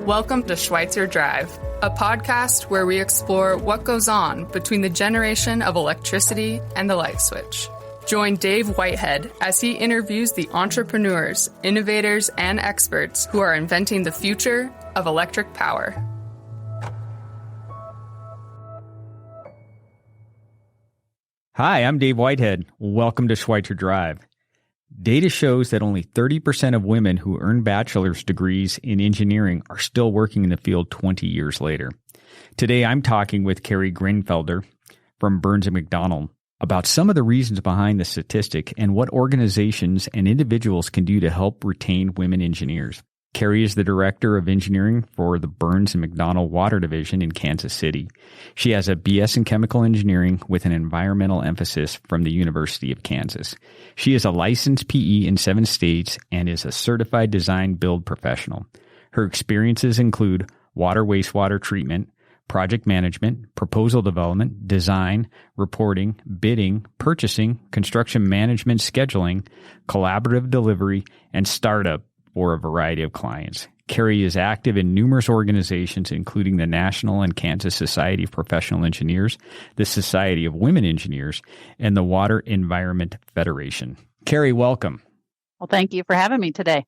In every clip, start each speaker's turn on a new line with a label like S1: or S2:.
S1: Welcome to Schweitzer Drive, a podcast where we explore what goes on between the generation of electricity and the light switch. Join Dave Whitehead as he interviews the entrepreneurs, innovators, and experts who are inventing the future of electric power.
S2: Hi, I'm Dave Whitehead. Welcome to Schweitzer Drive. Data shows that only 30% of women who earn bachelor's degrees in engineering are still working in the field 20 years later. Today, I'm talking with Kerrie Greenfelder from Burns & McDonnell about some of the reasons behind the statistic and what organizations and individuals can do to help retain women engineers. Kerrie is the Director of Engineering for the Burns & McDonnell Water Division in Kansas City. She has a BS in Chemical Engineering with an environmental emphasis from the University of Kansas. She is a licensed PE in 7 states and is a certified design build professional. Her experiences include water wastewater treatment, project management, proposal development, design, reporting, bidding, purchasing, construction management, scheduling, collaborative delivery, and startup for a variety of clients. Kerrie is active in numerous organizations, including the National and Kansas Society of Professional Engineers, the Society of Women Engineers, and the Water Environment Federation. Kerrie, welcome.
S3: Well, thank you for having me today.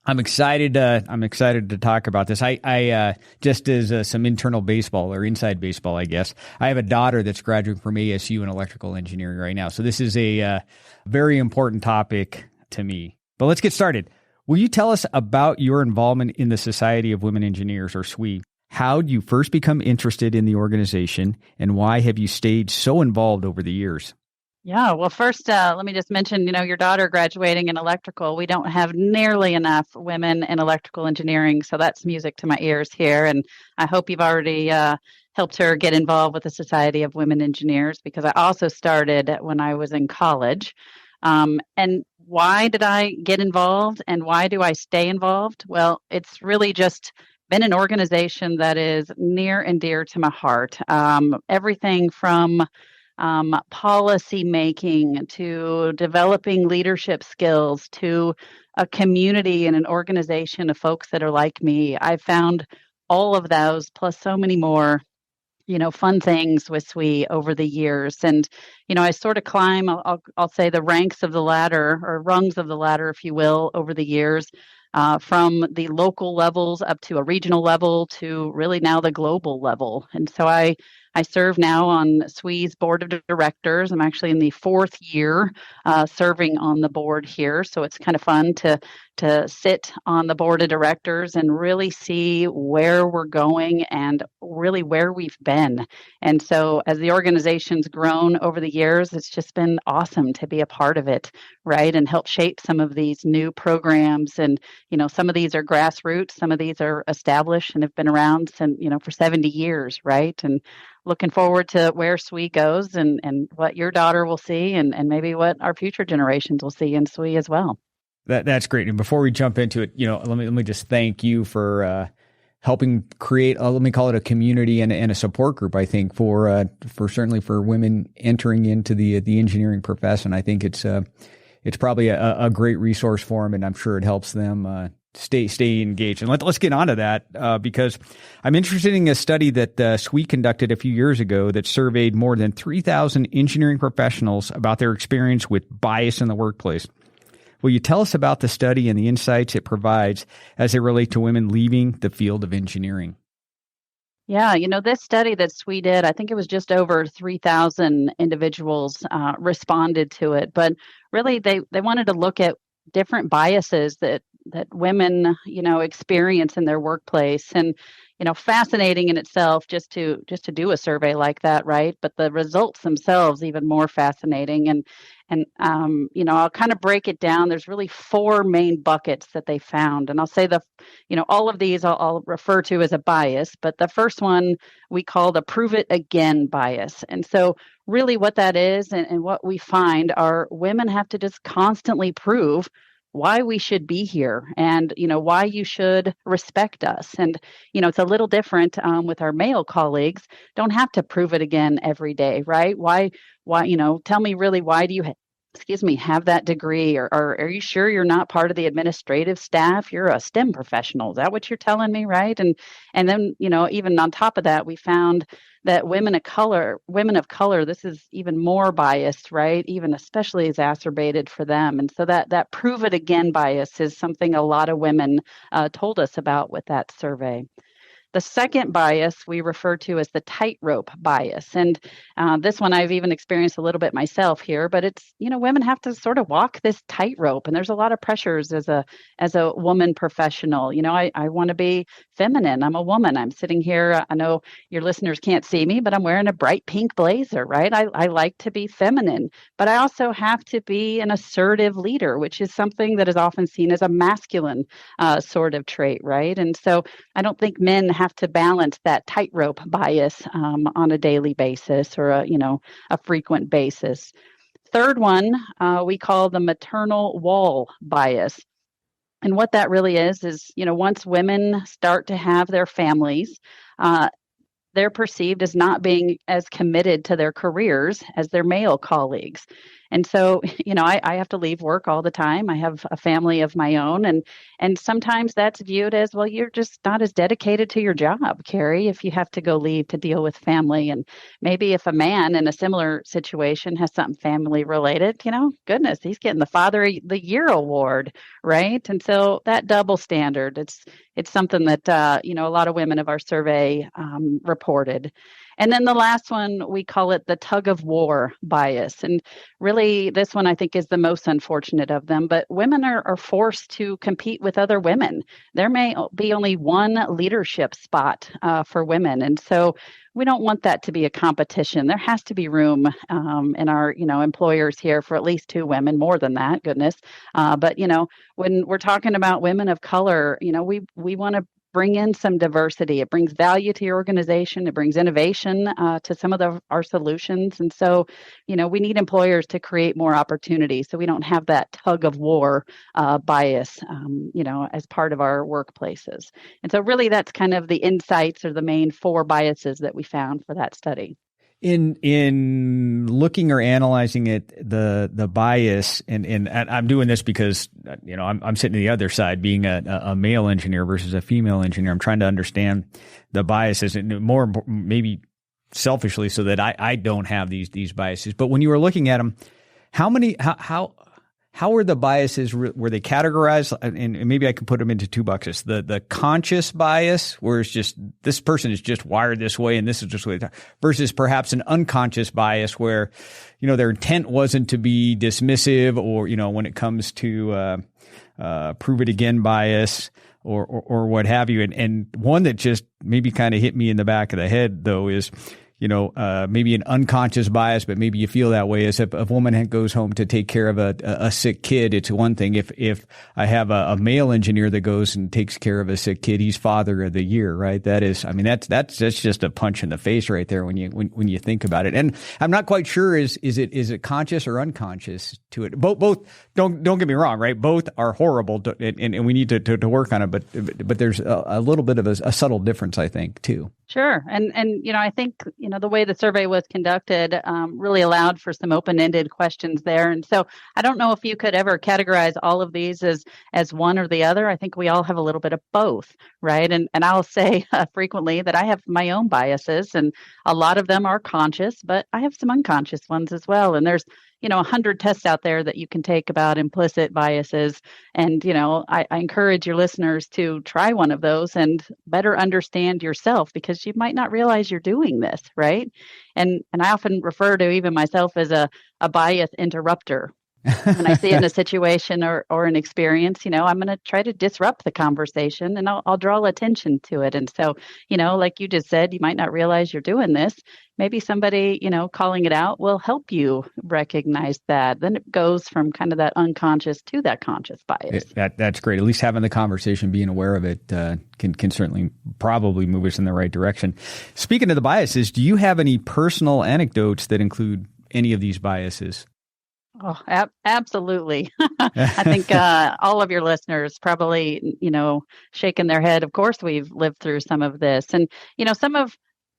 S2: I'm excited to talk about this. I just as some internal baseball or inside baseball, I guess, I have a daughter that's graduating from ASU in electrical engineering right now. So this is a very important topic to me. But let's get started. Will you tell us about your involvement in the Society of Women Engineers, or SWE? How did you first become interested in the organization, and why have you stayed so involved over the years?
S3: Yeah, well, first, let me just mention, your daughter graduating in electrical. We don't have nearly enough women in electrical engineering, so that's music to my ears here. And I hope you've already helped her get involved with the Society of Women Engineers, because I also started when I was in college. And why did I get involved and why do I stay involved? Well, it's really just been an organization that is near and dear to my heart. Everything from policy making to developing leadership skills to a community and an organization of folks that are like me. I've found all of those plus so many more fun things with SWE over the years. And, I sort of climb, I'll say the ranks of the ladder or rungs of the ladder, if you will, over the years, from the local levels up to a regional level to really now the global level. And so I serve now on SWE's board of directors. I'm actually in the 4th year serving on the board here. So it's kind of fun to sit on the board of directors and really see where we're going and really where we've been. And so as the organization's grown over the years, it's just been awesome to be a part of it, right? And help shape some of these new programs. And, some of these are grassroots, some of these are established and have been around since, for 70 years, right? And looking forward to where SWE goes and what your daughter will see and maybe what our future generations will see in SWE as well.
S2: That's great. And before we jump into it, let me just thank you for helping create, let me call it a community and a support group, I think, for certainly for women entering into the engineering profession. I think it's probably a great resource for them, and I'm sure it helps them stay engaged. And let's get onto that because I'm interested in a study that SWE conducted a few years ago that surveyed more than 3,000 engineering professionals about their experience with bias in the workplace. Will you tell us about the study and the insights it provides as they relate to women leaving the field of engineering?
S3: Yeah, this study that SWE did, I think it was just over 3,000 individuals responded to it. But really, they wanted to look at different biases that women, experience in their workplace. And, fascinating in itself just to do a survey like that, right? But the results themselves even more fascinating. And I'll kind of break it down. There's really 4 main buckets that they found. And I'll say all of these I'll refer to as a bias, but the first one we call the prove it again bias. And so really what that is and what we find are women have to just constantly prove why we should be here and, why you should respect us. And, it's a little different with our male colleagues. Don't have to prove it again every day, right? Why, tell me really, why do you have that degree, or are you sure you're not part of the administrative staff? You're a STEM professional. Is that what you're telling me, right? And then, even on top of that, we found that women of color, this is even more biased, right? Even especially exacerbated for them. And so that prove it again bias is something a lot of women told us about with that survey. The second bias we refer to as the tightrope bias. And this one I've even experienced a little bit myself here, but it's, women have to sort of walk this tightrope. And there's a lot of pressures as a woman professional. I want to be feminine. I'm a woman. I'm sitting here. I know your listeners can't see me, but I'm wearing a bright pink blazer, right? I like to be feminine, but I also have to be an assertive leader, which is something that is often seen as a masculine sort of trait, right? And so I don't think men have to balance that tightrope bias on a daily basis or a frequent basis. Third one, we call the maternal wall bias. And what that really is, once women start to have their families, they're perceived as not being as committed to their careers as their male colleagues. And so, I have to leave work all the time. I have a family of my own. And sometimes that's viewed as, well, you're just not as dedicated to your job, Kerrie, if you have to go leave to deal with family. And maybe if a man in a similar situation has something family related, goodness, he's getting the Father of the Year award, right? And so that double standard, it's something that, a lot of women of our survey reported. And then the last one, we call it the tug of war bias. And really, this one I think is the most unfortunate of them. But women are forced to compete with other women. There may be only one leadership spot for women. And so we don't want that to be a competition. There has to be room in our, employers here for at least two women, more than that, goodness. But, when we're talking about women of color, we want to bring in some diversity. It brings value to your organization. It brings innovation to some of our solutions. And so, we need employers to create more opportunities so we don't have that tug of war bias, as part of our workplaces. And so really that's kind of the insights or the main 4 biases that we found for that study.
S2: In looking or analyzing it, the bias, and I'm doing this because I'm sitting to the other side, being a male engineer versus a female engineer. I'm trying to understand the biases, and more maybe selfishly, so that I don't have these biases. But when you were looking at them, how were the biases? Were they categorized? And maybe I could put them into 2 buckets. The conscious bias, where it's just this person is just wired this way and this is just the way they talk, versus perhaps an unconscious bias where, their intent wasn't to be dismissive, or, when it comes to prove it again bias or what have you. And one that just maybe kind of hit me in the back of the head, though, is maybe an unconscious bias, but maybe you feel that way, is if a woman goes home to take care of a sick kid, it's one thing. If I have a male engineer that goes and takes care of a sick kid, he's Father of the Year, right? That's just a punch in the face right there when you think about it. And I'm not quite sure, is it conscious or unconscious to it? Both don't get me wrong, right? Both are horrible and we need to work on it, but there's a little bit of a subtle difference, I think, too.
S3: Sure. And I think, the way the survey was conducted really allowed for some open-ended questions there. And so I don't know if you could ever categorize all of these as one or the other. I think we all have a little bit of both, right? And I'll say frequently that I have my own biases, and a lot of them are conscious, but I have some unconscious ones as well. And there's 100 tests out there that you can take about implicit biases. And, I encourage your listeners to try one of those and better understand yourself, because you might not realize you're doing this, right? And I often refer to even myself as a bias interrupter. When I see it in a situation or an experience, I'm going to try to disrupt the conversation, and I'll draw attention to it. And so, like you just said, you might not realize you're doing this. Maybe somebody, calling it out will help you recognize that. Then it goes from kind of that unconscious to that conscious bias.
S2: That's great. At least having the conversation, being aware of it, can certainly probably move us in the right direction. Speaking of the biases, do you have any personal anecdotes that include any of these biases?
S3: Oh, absolutely. I think all of your listeners probably, shaking their head. Of course, we've lived through some of this. And,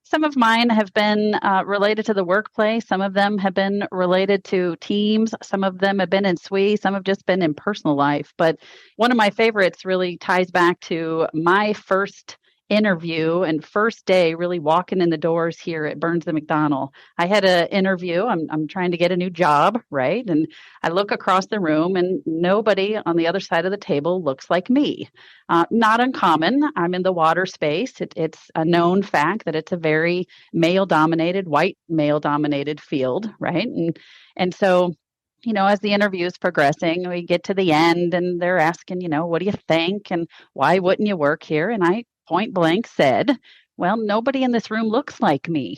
S3: Some of mine have been related to the workplace. Some of them have been related to teams. Some of them have been in SWE. Some have just been in personal life. But one of my favorites really ties back to my first interview and first day really walking in the doors here at Burns and McDonnell. I had an interview. I'm trying to get a new job, right? And I look across the room and nobody on the other side of the table looks like me. Not uncommon. I'm in the water space. It's a known fact that it's a very male-dominated, white male-dominated field, right? And so, as the interview is progressing, we get to the end and they're asking, what do you think? And why wouldn't you work here? And I point blank said, well, nobody in this room looks like me.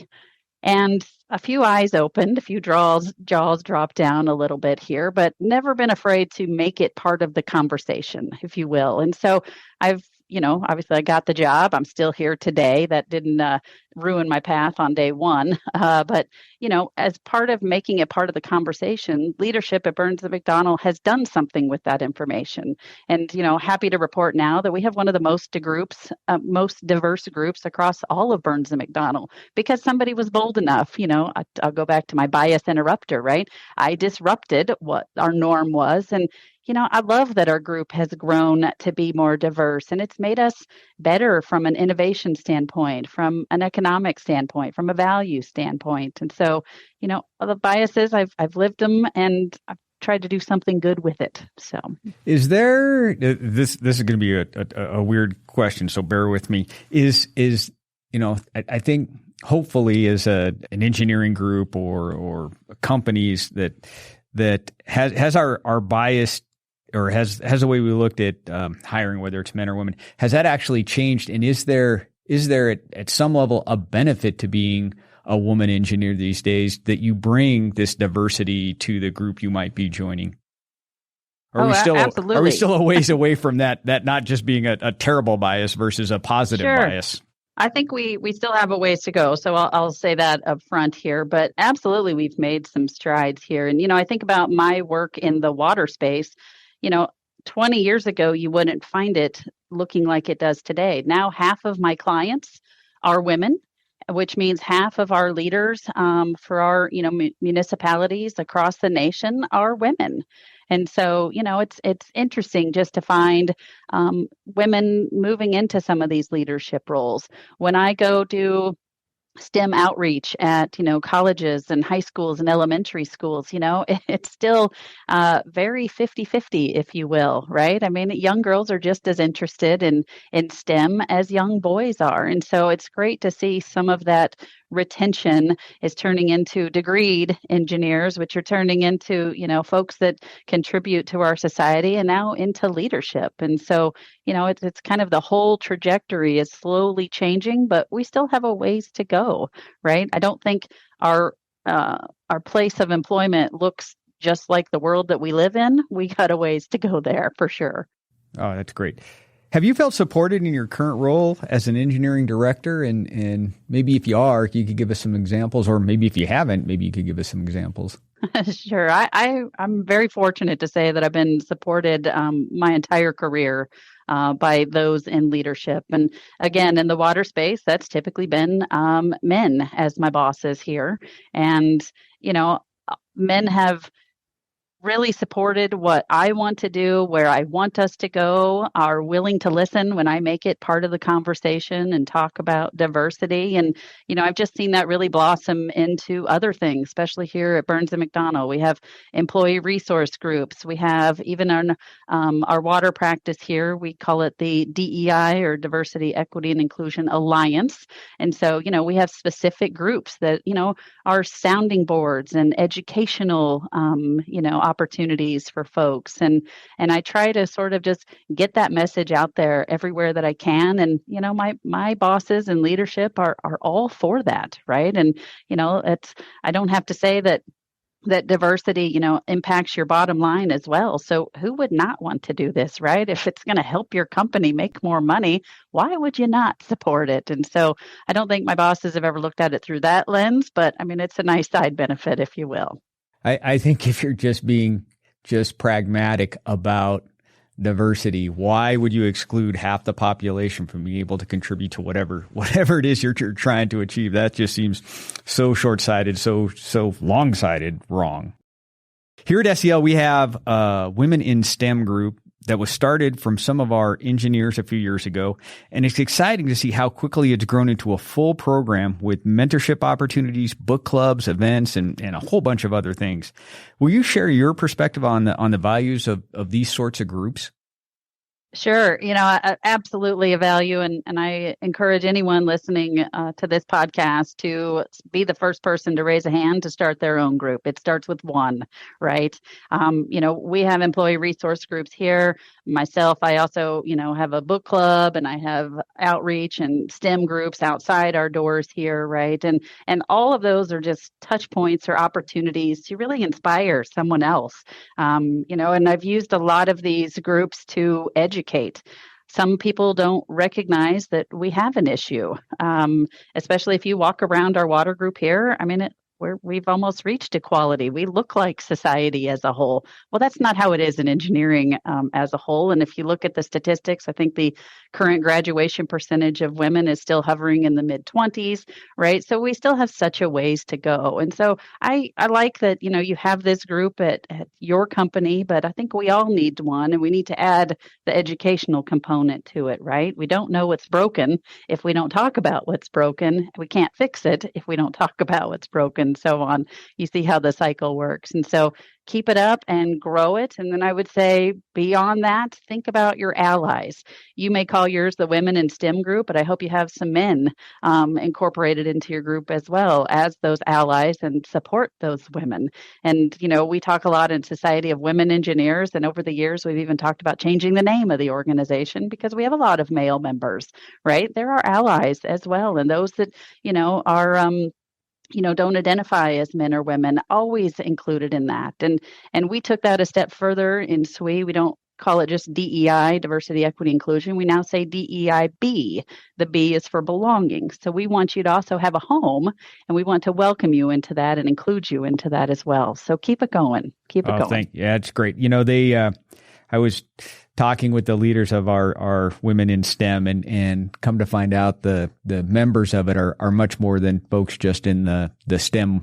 S3: And a few eyes opened, a few jaws dropped down a little bit here, but never been afraid to make it part of the conversation, if you will. And so obviously I got the job. I'm still here today. That didn't ruin my path on day one. But, as part of making it part of the conversation, leadership at Burns and McDonnell has done something with that information. And, happy to report now that we have one of the most diverse groups across all of Burns and McDonnell because somebody was bold enough, I'll go back to my bias interrupter, right? I disrupted what our norm was. And I love that our group has grown to be more diverse, and it's made us better from an innovation standpoint, from an economic standpoint, from a value standpoint. And so, the biases, I've lived them, and I've tried to do something good with it. So,
S2: is there this is going to be a weird question, so bear with me. I think hopefully as an engineering group or companies that has our bias, or has the way we looked at hiring, whether it's men or women, has that actually changed? And is there at some level a benefit to being a woman engineer these days, that you bring this diversity to the group you might be joining?
S3: Absolutely.
S2: Are we still a ways away from that not just being a terrible bias versus a positive bias?
S3: I think we still have a ways to go. So I'll say that up front here, but absolutely we've made some strides here. And, I think about my work in the water space. 20 years ago, you wouldn't find it looking like it does today. Now, half of my clients are women, which means half of our leaders for our, municipalities across the nation are women. And so, it's interesting just to find women moving into some of these leadership roles. When I go do STEM outreach at, colleges and high schools and elementary schools, it's still very 50-50, if you will, right? I mean, young girls are just as interested in STEM as young boys are. And so it's great to see some of that retention is turning into degreed engineers, which are turning into, folks that contribute to our society and now into leadership. And so, it's kind of the whole trajectory is slowly changing, but we still have a ways to go, right? I don't think our place of employment looks just like the world that we live in. We got a ways to go there for sure.
S2: Oh, that's great. Have you felt supported in your current role as an engineering director? And maybe if you are, you could give us some examples, or maybe if you haven't, maybe you could give us some examples.
S3: Sure. I'm very fortunate to say that I've been supported my entire career by those in leadership. And again, in the water space, that's typically been men as my bosses here. And, men have really supported what I want to do, where I want us to go, are willing to listen when I make it part of the conversation and talk about diversity. And, I've just seen that really blossom into other things, especially here at Burns and McDonnell. We have employee resource groups. We have even our water practice here, we call it the DEI, or Diversity, Equity, and Inclusion Alliance. And so, we have specific groups that, are sounding boards and educational, opportunities for folks. And I try to sort of just get that message out there everywhere that I can. And, my bosses and leadership are all for that. Right. And, I don't have to say that diversity, impacts your bottom line as well. So who would not want to do this, right? If it's going to help your company make more money, why would you not support it? And so I don't think my bosses have ever looked at it through that lens, but I mean, it's a nice side benefit, if you will.
S2: I think if you're just being pragmatic about diversity. Why would you exclude half the population from being able to contribute to whatever it is you're trying to achieve? That just seems so short-sighted, so long-sighted, wrong. Here at SEL, we have a Women in STEM group that was started from some of our engineers a few years ago. And it's exciting to see how quickly it's grown into a full program with mentorship opportunities, book clubs, events, and a whole bunch of other things. Will you share your perspective on the values of these sorts of groups?
S3: Sure. I absolutely a value, and I encourage anyone listening to this podcast to be the first person to raise a hand to start their own group. It starts with one, right? We have employee resource groups here. Myself, I also, have a book club, and I have outreach and STEM groups outside our doors here, right? And all of those are just touch points or opportunities to really inspire someone else. And I've used a lot of these groups to educate. Some people don't recognize that we have an issue, especially if you walk around our water group here. I mean, we've almost reached equality. We look like society as a whole. Well, that's not how it is in engineering as a whole. And if you look at the statistics, I think the current graduation percentage of women is still hovering in the mid-20s, right? So we still have such a ways to go. And so I like that, you have this group at your company, but I think we all need one, and we need to add the educational component to it, right? We don't know what's broken if we don't talk about what's broken. We can't fix it if we don't talk about what's broken. And so on. You see how the cycle works. And so keep it up and grow it. And then I would say beyond that, think about your allies. You may call yours the Women in STEM group, but I hope you have some men incorporated into your group as well as those allies and support those women. And, we talk a lot in Society of Women Engineers. And over the years, we've even talked about changing the name of the organization because we have a lot of male members, right? There are allies as well. And those that, are don't identify as men or women, always included in that. And we took that a step further in SWE. We don't call it just DEI, diversity, equity, inclusion. We now say DEIB. The B is for belonging. So we want you to also have a home, and we want to welcome you into that and include you into that as well. So keep it going. Keep it going.
S2: Yeah, it's great. I was talking with the leaders of our Women in STEM, and come to find out the members of it are much more than folks just in the STEM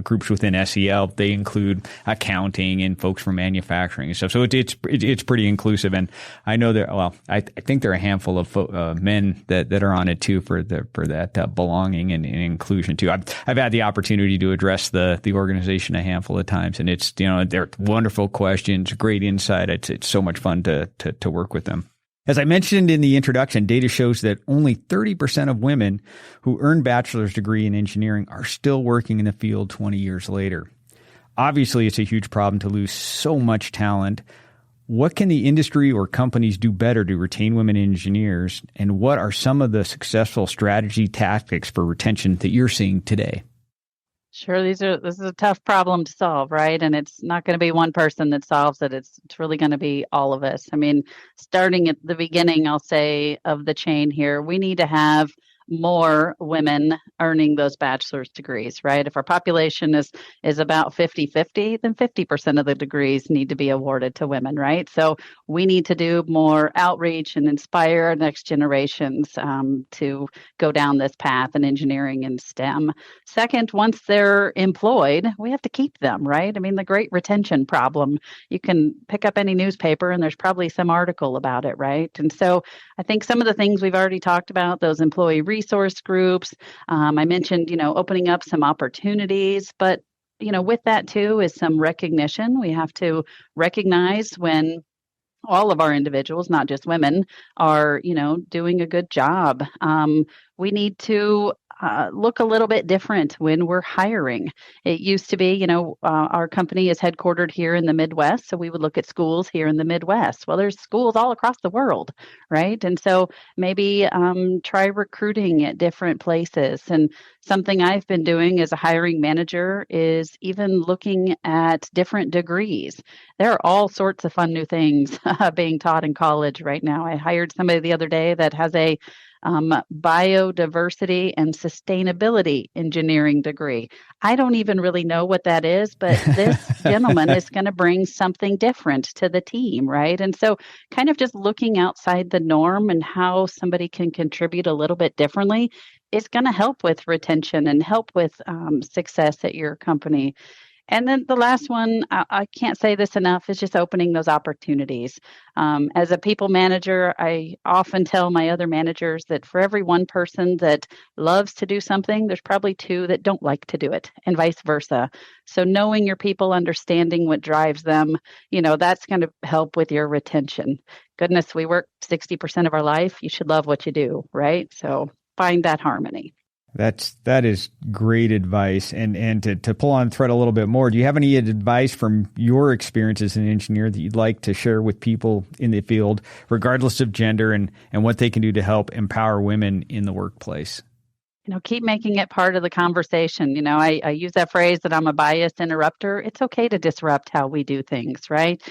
S2: groups within SEL. They include accounting and folks from manufacturing and stuff. So it's pretty inclusive. And I know I think there are a handful of men that are on it too for that belonging and inclusion too. I've had the opportunity to address the organization a handful of times, and it's they're wonderful questions, great insight. It's so much fun to work with them. As I mentioned in the introduction, data shows that only 30% of women who earn bachelor's degree in engineering are still working in the field 20 years later. Obviously, it's a huge problem to lose so much talent. What can the industry or companies do better to retain women engineers? And what are some of the successful strategy tactics for retention that you're seeing today?
S3: Sure, this is a tough problem to solve, right? And it's not going to be one person that solves it. It's really going to be all of us. I mean, starting at the beginning, I'll say, of the chain here, we need to have more women earning those bachelor's degrees, right? If our population is about 50-50, then 50% of the degrees need to be awarded to women, right? So we need to do more outreach and inspire our next generations to go down this path in engineering and STEM. Second, once they're employed, we have to keep them, right? I mean, the great retention problem, you can pick up any newspaper and there's probably some article about it, right? And so I think some of the things we've already talked about, those employee resource groups, I mentioned, opening up some opportunities, but, with that too is some recognition. We have to recognize when all of our individuals, not just women, are, doing a good job. We need to look a little bit different when we're hiring. It used to be, our company is headquartered here in the Midwest, so we would look at schools here in the Midwest. Well, there's schools all across the world, right? And so maybe try recruiting at different places. And something I've been doing as a hiring manager is even looking at different degrees. There are all sorts of fun new things being taught in college right now. I hired somebody the other day that has a biodiversity and sustainability engineering degree. I don't even really know what that is, but this gentleman is going to bring something different to the team, right? And so kind of just looking outside the norm and how somebody can contribute a little bit differently is going to help with retention and help with success at your company. And then the last one, I can't say this enough, is just opening those opportunities. As a people manager, I often tell my other managers that for every one person that loves to do something, there's probably two that don't like to do it, and vice versa. So knowing your people, understanding what drives them, that's going to help with your retention. Goodness, we work 60% of our life. You should love what you do, right? So find that harmony.
S2: That is great advice. And to pull on thread a little bit more, do you have any advice from your experience as an engineer that you'd like to share with people in the field, regardless of gender, and what they can do to help empower women in the workplace?
S3: Keep making it part of the conversation. I use that phrase that I'm a biased interrupter. It's okay to disrupt how we do things, right?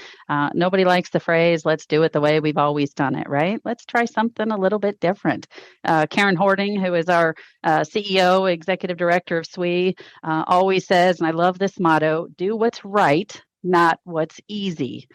S3: Nobody likes the phrase, let's do it the way we've always done it, right? Let's try something a little bit different. Karen Hording, who is our CEO, executive director of SWE, always says, and I love this motto, do what's right, not what's easy.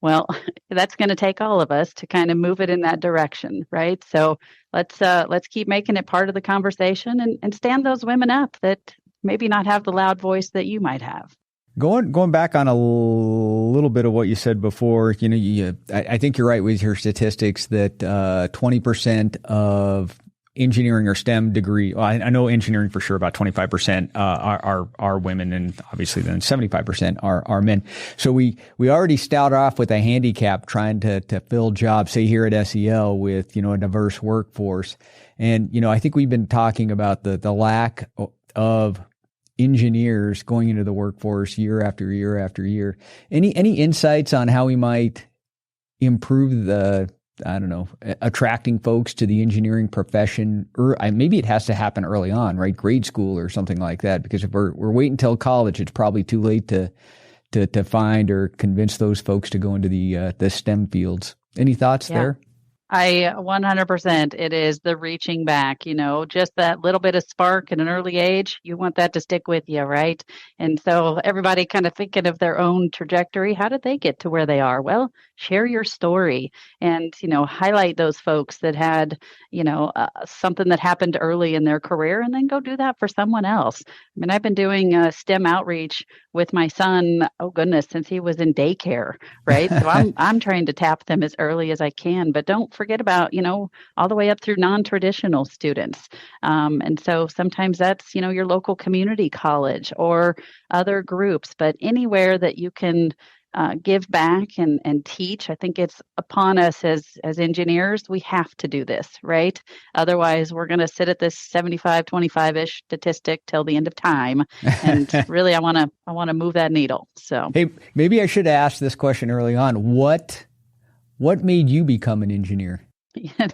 S3: Well, that's going to take all of us to kind of move it in that direction, right? So let's keep making it part of the conversation and stand those women up that maybe not have the loud voice that you might have.
S2: Going back on a little bit of what you said before, I think you're right with your statistics that 20% of engineering or STEM degree. Well, I know engineering for sure. About 25% are women, and obviously then 75% are men. So we already start off with a handicap trying to fill jobs, say here at SEL, with a diverse workforce. And I think we've been talking about the lack of engineers going into the workforce year after year after year. Any insights on how we might improve attracting folks to the engineering profession? Or maybe it has to happen early on, right? Grade school or something like that. Because if we're waiting until college, it's probably too late to find or convince those folks to go into the STEM fields. Any thoughts there?
S3: I 100%. It is the reaching back, just that little bit of spark at an early age. You want that to stick with you, right? And so everybody kind of thinking of their own trajectory. How did they get to where they are? Well, share your story and, highlight those folks that had, something that happened early in their career, and then go do that for someone else. I mean, I've been doing STEM outreach with my son, oh goodness, since he was in daycare, right? So I'm trying to tap them as early as I can, but don't forget about, all the way up through non-traditional students. And so sometimes that's, your local community college or other groups, but anywhere that you can give back and teach. I think it's upon us as engineers. We have to do this, right? Otherwise, we're going to sit at this 75-25-ish statistic till the end of time. And really, I want to move that needle. So,
S2: hey, maybe I should ask this question early on. What made you become an engineer?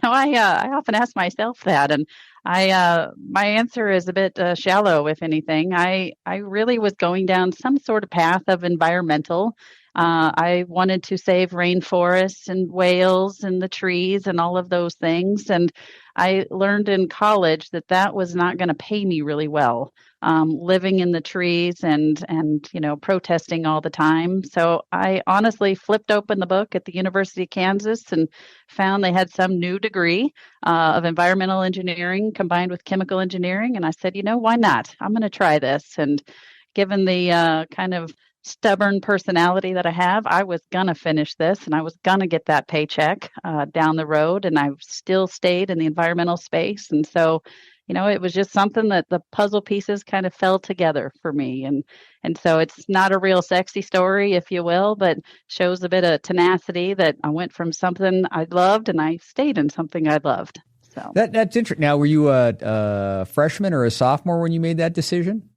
S3: I often ask myself that, and my answer is a bit shallow, if anything. I really was going down some sort of path of environmental. I wanted to save rainforests and whales and the trees and all of those things. And I learned in college that was not going to pay me really well, living in the trees and protesting all the time. So I honestly flipped open the book at the University of Kansas and found they had some new degree of environmental engineering combined with chemical engineering. And I said, why not? I'm going to try this. And given the kind of stubborn personality that I have, I was going to finish this and I was going to get that paycheck down the road. And I still stayed in the environmental space. And so, it was just something that the puzzle pieces kind of fell together for me. And so it's not a real sexy story, if you will, but shows a bit of tenacity that I went from something I loved and I stayed in something I loved. So
S2: that's interesting. Now, were you a freshman or a sophomore when you made that decision?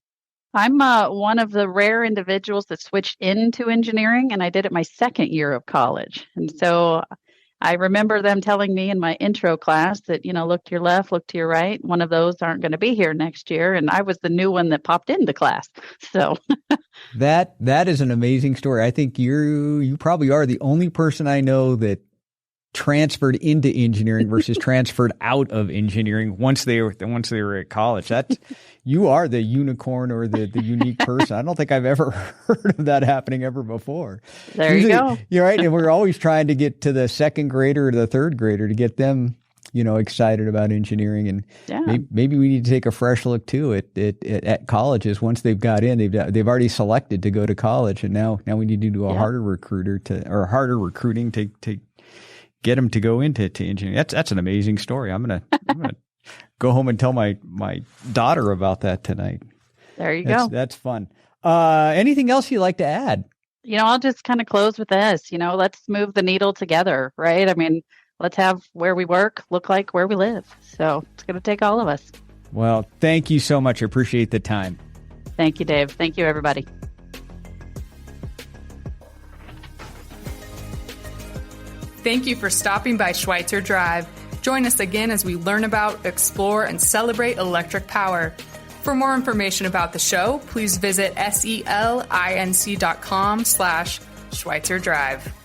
S3: I'm one of the rare individuals that switched into engineering, and I did it my second year of college. And so I remember them telling me in my intro class that, look to your left, look to your right. One of those aren't going to be here next year. And I was the new one that popped into class. So
S2: that is an amazing story. I think you probably are the only person I know that transferred into engineering versus transferred out of engineering once they were at college. You are the unicorn or the unique person. I don't think I've ever heard of that happening ever before.
S3: There you go.
S2: You're right. And we're always trying to get to the second grader or the third grader to get them, excited about engineering. And maybe we need to take a fresh look too at colleges. Once they've got in, they've already selected to go to college, and now we need to do a harder recruiting to get them to go into engineering. That's an amazing story. I'm gonna go home and tell my daughter about that tonight.
S3: There you go.
S2: That's fun. Anything else you'd like to add?
S3: I'll just kind of close with this. Let's move the needle together, right? I mean, let's have where we work look like where we live. So it's going to take all of us.
S2: Well, thank you so much. I appreciate the time.
S3: Thank you, Dave. Thank you, everybody.
S1: Thank you for stopping by Schweitzer Drive. Join us again as we learn about, explore, and celebrate electric power. For more information about the show, please visit selinc.com/Schweitzer Drive.